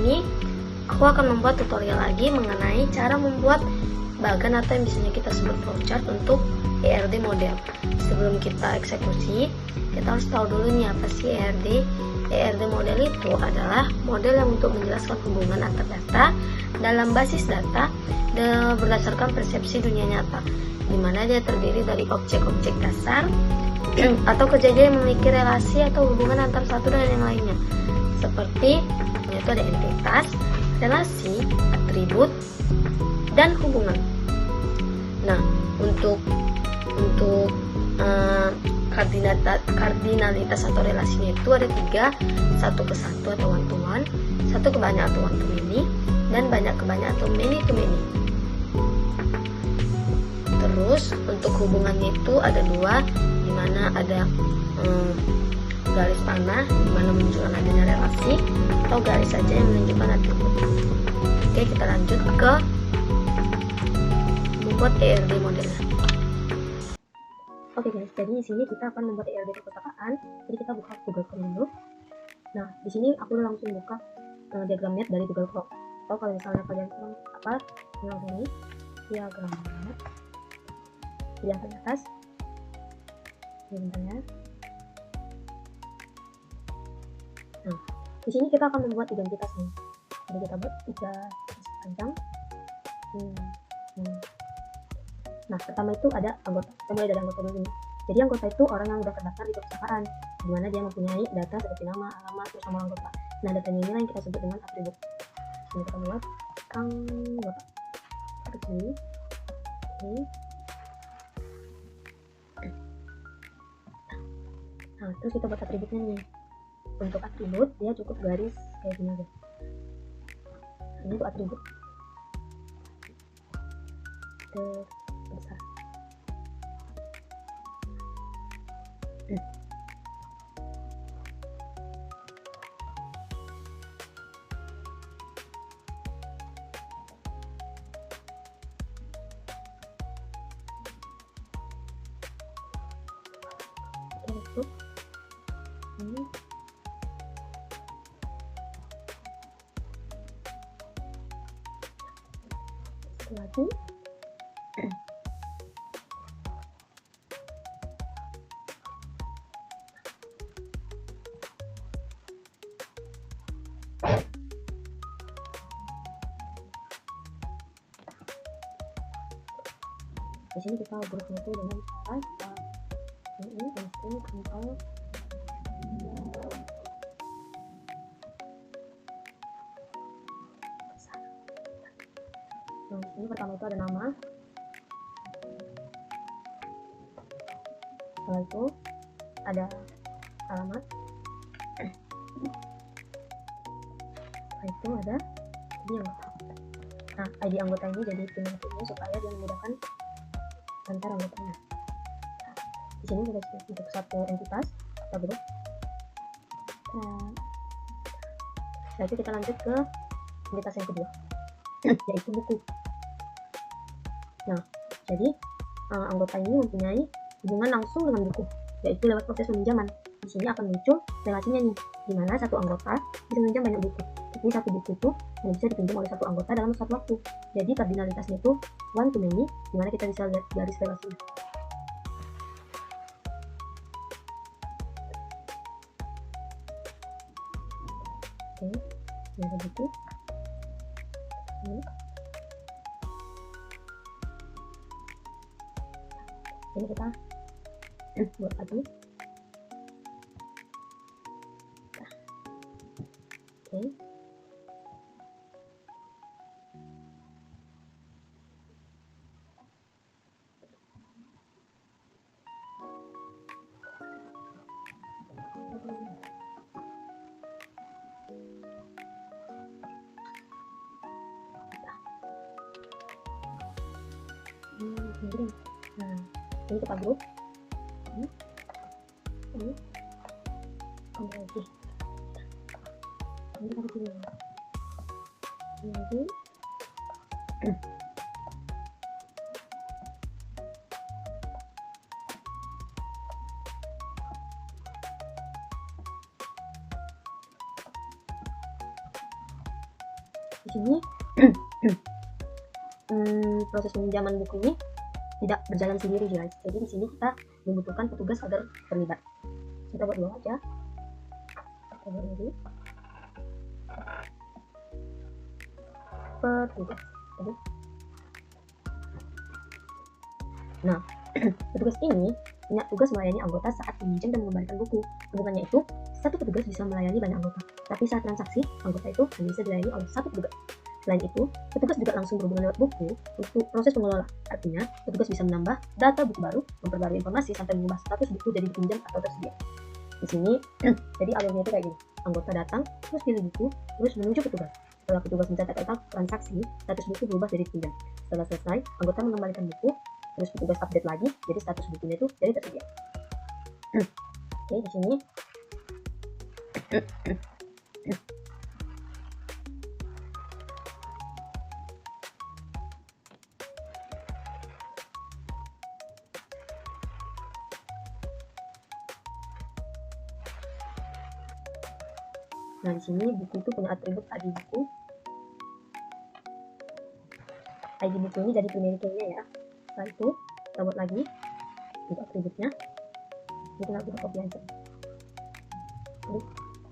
ini aku akan membuat tutorial lagi mengenai cara membuat bagan atau yang biasanya kita sebut flowchart untuk ERD model. Sebelum kita eksekusi, kita harus tahu dulu nih apa sih ERD. ERD model itu adalah model yang untuk menjelaskan hubungan antar data dalam basis data berdasarkan persepsi dunia nyata, di mana dia terdiri dari objek-objek dasar atau kejadian yang memiliki relasi atau hubungan antara satu dengan yang lainnya, seperti yaitu ada entitas, relasi, atribut, dan hubungan. Nah, untuk kardinalitas atau relasinya itu ada 3, satu ke satu atau one to one, satu ke banyak atau one to many, dan banyak ke banyak atau many to many. Terus untuk hubungannya itu ada 2, di mana ada garis panah di mana menunjukkan adanya relasi, atau garis saja yang menunjukkan atribut. Oke, kita lanjut ke membuat ERD modelnya. Oke guys, jadi di sini kita akan membuat ERD perpustakaan. Jadi kita buka Google Chrome dulu. Nah, di sini aku udah langsung buka diagram net dari Google Chrome. Atau kalau misalnya kalian langsung ini diagram net, yang ke atas, bentar. Nah, di sini kita akan membuat identitasnya. Jadi kita buat 3 panjang. Nah, pertama itu ada anggota. Kita mulai dari anggota dulu. Jadi anggota itu orang yang sudah terdaftar di perpustakaan, di mana dia mempunyai data seperti nama, alamat, terus nomor anggota. Nah, datanya inilah yang kita sebut dengan atribut. Ini kita buat anggota. Oke. Nah, terus kita buat atributnya nih. Untuk atribut dia cukup garis kayak gini aja. Ini untuk atribut terbesar. Itu ini lagi. Di sini kita hurufnya itu dengan cara ini kontrol nah, ini pertama itu ada nama, setelah itu ada alamat, setelah itu ada ID anggota. Nah, ID anggota ini jadi penentunya supaya dia memudahkan antar anggotanya. Nah, di sini kita untuk satu entitas kita grup. Setelah itu kita lanjut ke entitas yang kedua, yaitu buku. Nah, jadi anggota ini mempunyai hubungan langsung dengan buku, yaitu lewat proses peminjaman. Di sini akan muncul relasinya nih, di mana satu anggota bisa meminjam banyak buku. Ini satu buku itu yang bisa dipinjam oleh satu anggota dalam satu waktu. Jadi kardinalitasnya itu one to many, di mana kita bisa lihat garis relasinya. Oke, ini ada buku. Ini kita buat lagi. Oke. Nah, ini kita grup. Ini lagi. Ini kita pilih. Ini lagi. Di sini proses peminjaman buku ini tidak berjalan sendiri guys. Jadi di sini kita membutuhkan petugas agar terlibat. Kita buat dua aja. Kita buat ini. Petugas. Jadi, nah, petugas ini punya tugas melayani anggota saat meminjam dan mengembalikan buku. Hubungannya itu, satu petugas bisa melayani banyak anggota, tapi saat transaksi, anggota itu hanya bisa dilayani oleh satu petugas. Selain itu, petugas juga langsung berhubungan lewat buku untuk proses pengelola. Artinya, petugas bisa menambah data buku baru, memperbarui informasi, sampai mengubah status buku jadi dipinjam atau tersedia. Di sini, jadi alurnya itu kayak gini. Anggota datang, terus pilih buku, terus menuju petugas. Setelah petugas mencatat transaksi, status buku berubah jadi dipinjam. Setelah selesai, anggota mengembalikan buku, terus petugas update lagi, jadi status bukunya itu jadi tersedia. Oke, di sini. Nah, di sini buku itu punya atribut ID buku. ID buku ini jadi primary key-nya ya. Setelah itu, kita buat lagi untuk atributnya. Ini tinggal kita copy aja. Jadi,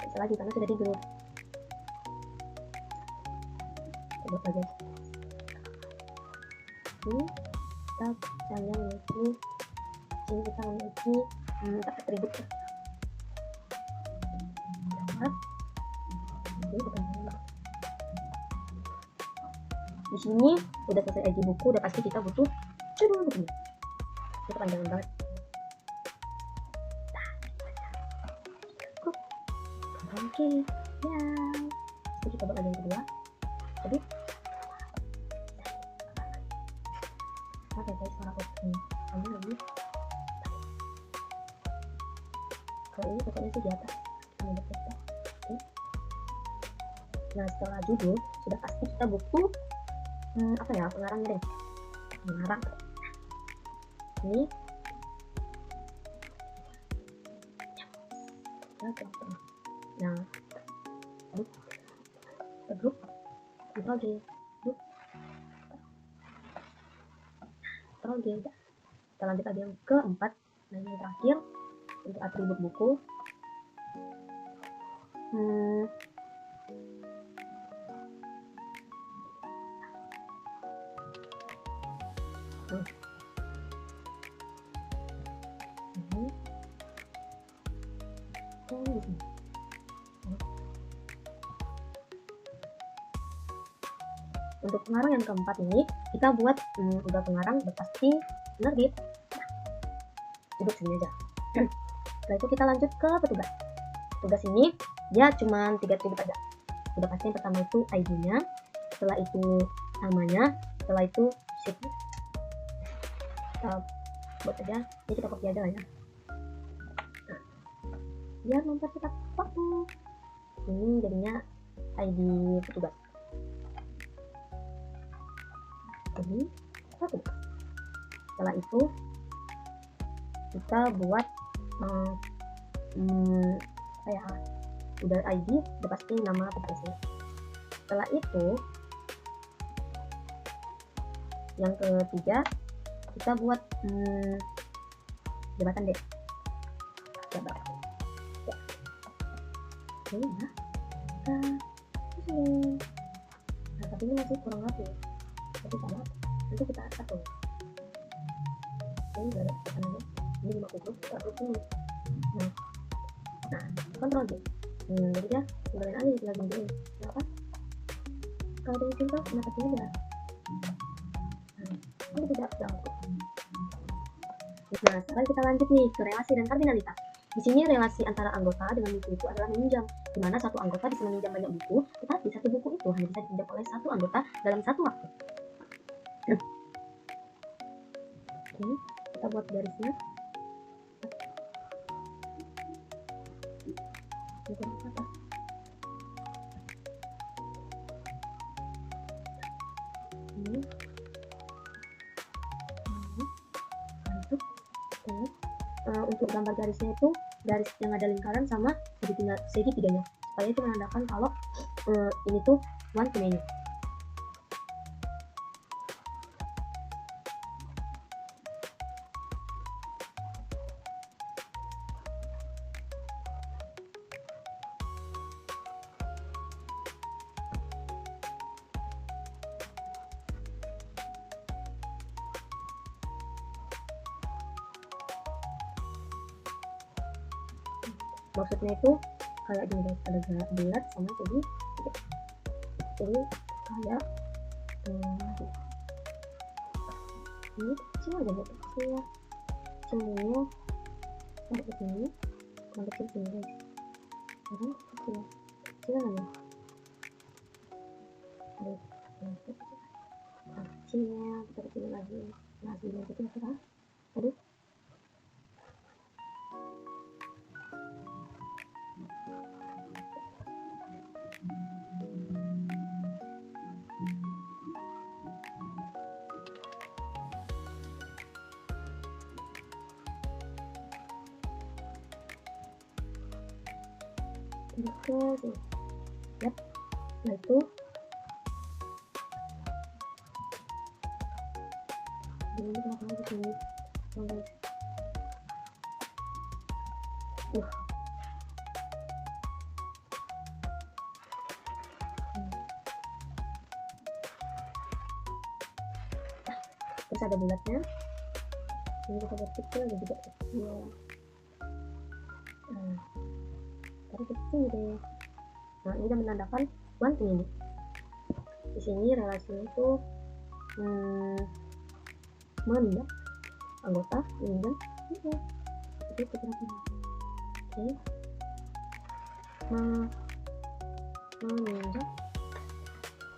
bisa lagi karena sudah di grup. Kita buat lagi. Ini kita misalnya memiliki, ini kita memiliki atribut ya. Di sini udah selesai ID buku, udah pasti kita butuh judul bukunya. Itu panjangan banget. Oke, ya. Jadi kita buat lagi yang kedua. Jadi, oke guys, suara ini lagi. Kalau ini pokoknya sih di atas. Oke. Nah, setelah judul sudah pasti kita butuh apa ya, pengarangnya deh. Pengarang ini nah grup lagi udah. Kita lanjut lagi yang keempat. Nah, yang terakhir untuk atribut buku. Untuk pengarang yang keempat ini kita buat udah pengarang udah pasti penerbit. Duduk sini aja. Setelah itu kita lanjut ke petugas. Petugas ini dia cuma 3 atribut aja. Udah pasti yang pertama itu ID-nya, setelah itu namanya, setelah itu sheet. Kita buat aja, ini kita copy aja lah ya. Nah, biar mempercepat waktu. Ini jadinya ID petugas. Ini satu. Setelah itu kita buat udah ID, udah pasti nama petugasnya. Setelah itu yang ketiga kita buat jabatan deh. Jabatan. Ya. Oke, nah. Nah, tapi ini masih kurang rapi. Tapi sama, nanti kita atur. Ini udah tekanannya. Ini 50, kita atur dulu. Nah, kontrol J. Jadi ya, tinggalin aja tinggal gini. Kenapa? Kalau dari simple, kenapa sini aja? Ini tidak ganggu. Nah, sekarang kita lanjut nih ke relasi dan kardinalitas. Di sini relasi antara anggota dengan buku itu adalah meminjam, di mana satu anggota bisa meminjam banyak buku, tetapi satu buku itu hanya bisa dipinjam oleh satu anggota dalam satu waktu. Oke, kita buat garisnya. Untuk gambar garisnya itu garis yang ada lingkaran sama segitiganya supaya itu menandakan kalau ini tuh one to many. maksudnya itu kayak gini guys, ada bulat sama jadi kayak ini kecil aja buat kecil semuanya sampai ke sini, sampai ke sini guys, kan kecil aja, kecilnya kita kecilin lagi, nah segini itu terserah. Aduh, gitu sih. Yap, nah itu ini kenapa lagi sini guys. Terus ada bulatnya, ini kita buat kecil aja juga kecil, taruh kecil deh. Nah ini udah menandakan banting ini. Di sini relasinya itu meminjam anggota, meminjam itu kira-kira. Oke, meminjam.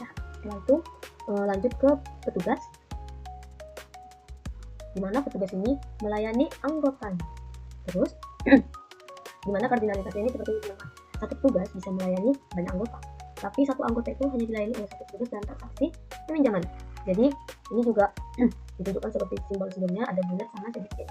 Nah setelah itu lanjut ke petugas, dimana petugas ini melayani anggotanya. Terus dimana kardinalitasnya ini seperti ini, satu petugas bisa melayani banyak anggota, tapi satu anggota itu hanya dilayani oleh satu petugas dalam transaksi peminjaman. Jadi ini juga ditunjukkan seperti simbol sebelumnya, ada bulat sama sedikit.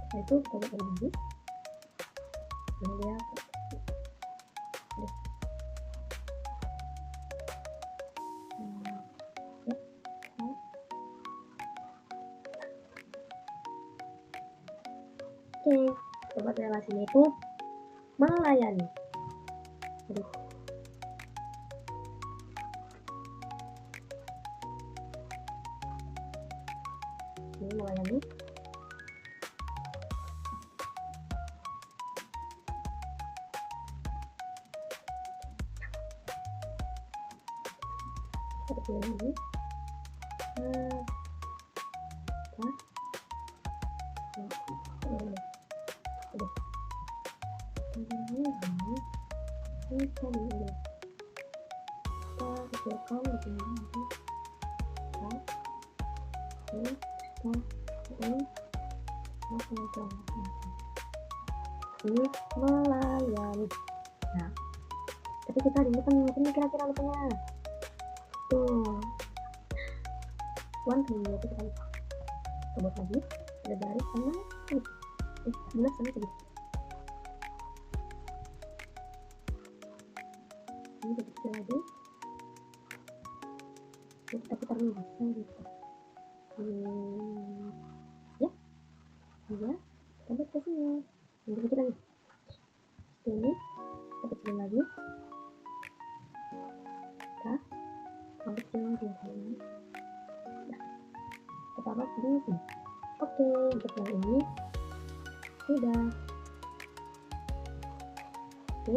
Nah itu kita lihat lagi, ini dia. Oke, sobat relasinya itu melayani. Aduh. Ini melayani. Kita pilih lagi. Ini melayani. Nah, tapi kita ini kan kira-kira lupa tuh. One kali itu kita lupa. Coba lagi, ada garis sama bulat sama sedikit. Ini lebih kecil lagi. Kita putar dulu gitu. Ya, iya, kita ke sini. Ini kecil lagi. Ini kita kecil lagi. Kita kecil lagi. Nah, kita taruh di sini. Oke, untuk yang ini sudah. Oke,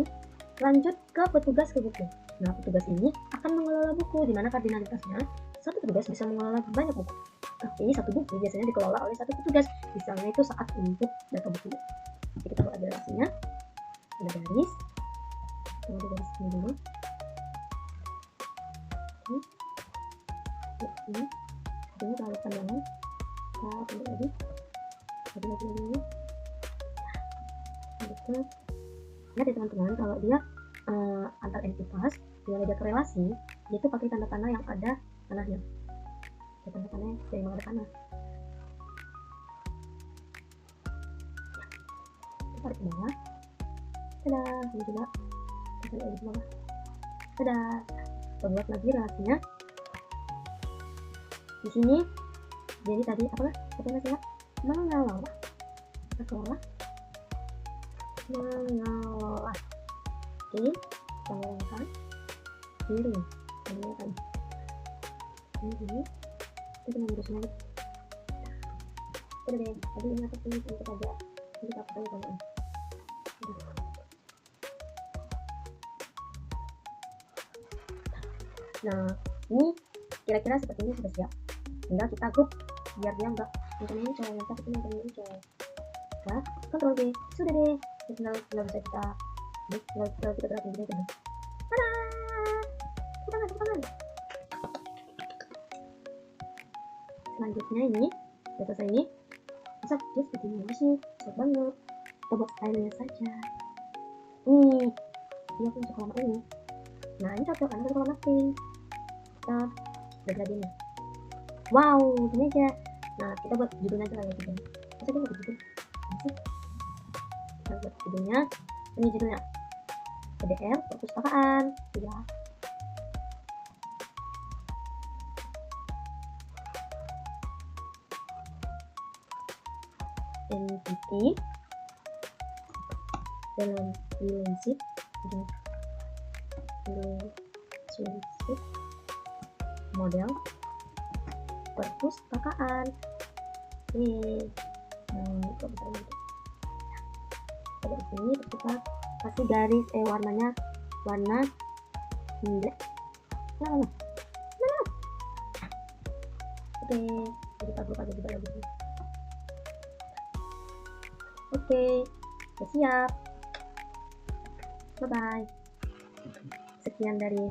lanjut ke petugas ke buku. Nah, petugas ini akan mengelola buku, di mana kardinalitasnya satu petugas bisa mengelola banyak buku. Nah, ini satu buku biasanya dikelola oleh satu petugas, misalnya itu saat input data buku. Jadi kita buat relasinya, ada garis, kita buat garis ini dulu. Ini terlalu panjang, kita tunggu lagi, lagi. Gitu. Lihat ya teman-teman, kalau dia antar entitas, dia ada korelasi, dia itu pakai tanda-tanda yang ada tanahnya. Tanda-tandanya yang ada tanah. Kita tarik ke bawah. Dadah, ini juga. Kita lihat ke bawah. Dadah. Kita buat lagi relasinya. Di sini, jadi tadi apa? Kita mengelola. Kita kelola. Mengelola. Oke. panjangkan ini panjangkan ini itu nomor sembilan. Udah deh, tadi ini aku pilih untuk aja jadi aku tanya teman. Nah, ini kira-kira seperti ini sudah siap. Tinggal kita grup biar dia enggak mencong, yang kita mencong. Nah, Ctrl D, sudah deh. Tinggal bisa kita gerakin gini kan. Tada! Tepuk tangan. Selanjutnya ini, udah selesai ini. Bisa dia seperti ini sih, cepet banget. Kita buat stylenya saja. Nih, dia punya sekolah ini. Nah, ini cocok kan sekolah mapping. Kita udah jadi nih. Wow, gini aja. Nah, kita buat judulnya aja lah ya judulnya. Masa kita buat judul? Masih? Kita buat judulnya. Ini judulnya PDR perpustakaan. Ya. NPT dalam relationship model perpustakaan. Pada sini kita kasih garis warnanya warna black. Oke, kita buka aja juga lagi. Oke, sudah siap. Bye bye. Sekian dari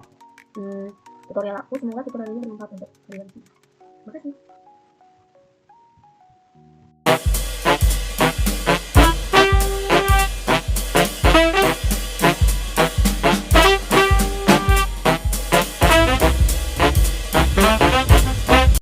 tutorial aku. Semoga tutorial ini bermanfaat untuk kalian. Terima kasih.